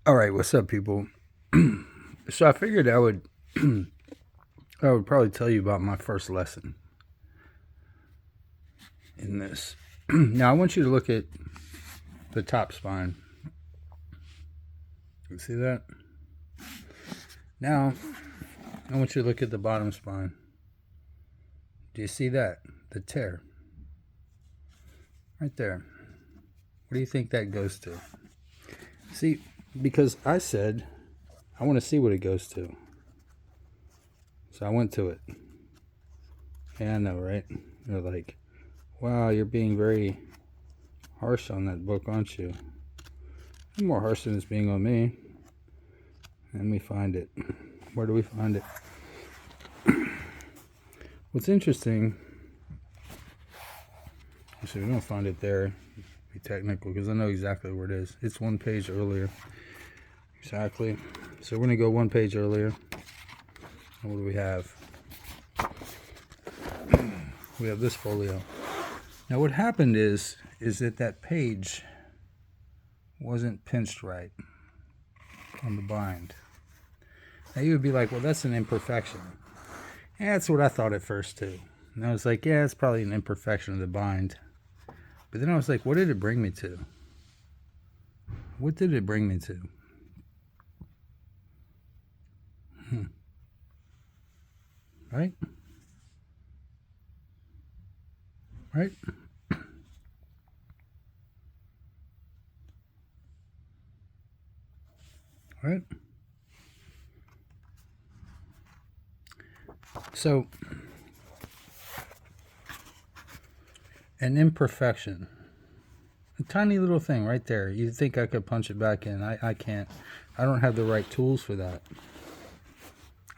All right, what's up, people? So I figured I would probably tell you about my first lesson in this. Now I want you to look at the top spine. You see that? Now I want you to look at the bottom spine. Do you see that? The tear. Right there. What do you think that goes to? See, because I said I want to see what it goes to. So I went to it. Yeah, I know, right? They're like, wow, you're being very harsh on that book, aren't you? I'm more harsh than it's being on me. Let me find it. Where do we find it? What's interesting, so we don't find it there, be technical, because I know exactly where it is. It's one page earlier. Exactly. So we're going to go one page earlier. And what do we have? We have this folio. Now what happened is that page wasn't pinched right on the bind. Now you would be like, well, that's an imperfection. Yeah, that's what I thought at first too. And I was like, yeah, it's probably an imperfection of the bind. But then I was like, what did it bring me to? What did it bring me to? Right? Right? Right? So, an imperfection. A tiny little thing right there. You'd think I could punch it back in. I can't. I don't have the right tools for that.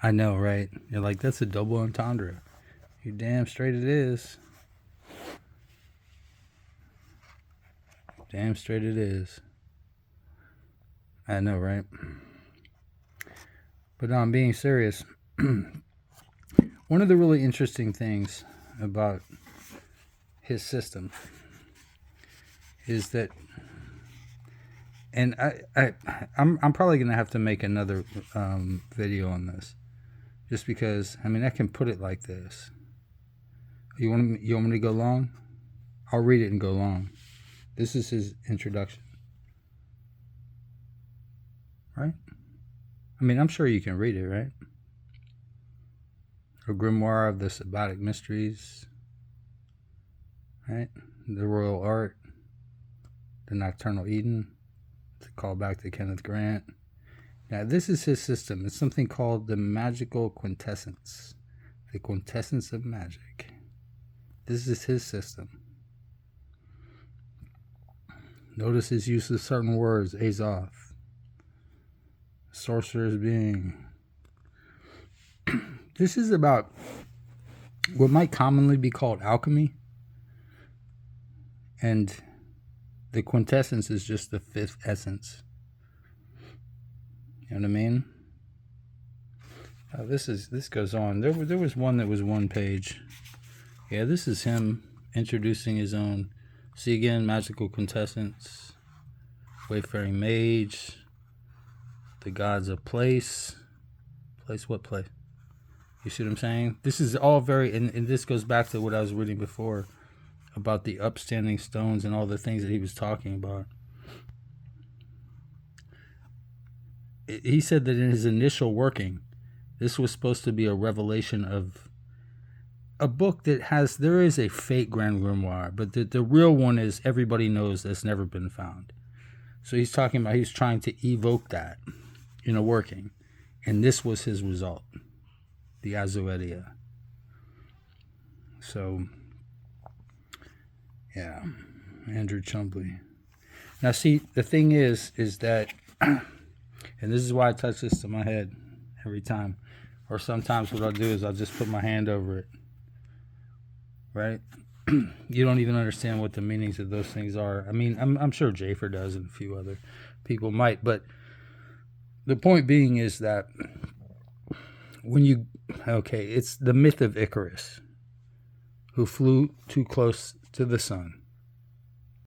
I know, right? You're like, that's a double entendre. You damn straight it is. Damn straight it is. I know, right? But no, I'm being serious. One of the really interesting things about his system is that, and I'm probably gonna have to make another video on this, just because I mean I can put it like this. You want me to go long? I'll read it and go long. This is his introduction, right? I mean, I'm sure you can read it, right? A grimoire of the Sabbatic mysteries, right? The Royal Art, the Nocturnal Eden, to call back to Kenneth Grant. Now, this is his system. It's something called the magical quintessence, the quintessence of magic. This is his system. Notice his use of certain words, Azoth, sorcerer's being. This is about what might commonly be called alchemy, and the quintessence is just the fifth essence. You know what I mean? This goes on. There was one that was one page. Yeah, this is him introducing his own. See again, magical quintessence, wayfaring mage, the gods of place. Place what place? You see what I'm saying? This is all very, and this goes back to what I was reading before about the upstanding stones and all the things that he was talking about. He said that in his initial working, this was supposed to be a revelation of a book that there is a fake Grand Grimoire, but the real one is everybody knows that's never been found. So he's talking about, he's trying to evoke that in a working, and this was his result, the Azoetia. So, yeah, Andrew Chumbley. Now see, the thing is that, and this is why I touch this to my head every time, or sometimes what I'll do is I'll just put my hand over it. Right? You don't even understand what the meanings of those things are. I mean, I'm sure Jafer does and a few other people might, but the point being is that it's the myth of Icarus, who flew too close to the sun.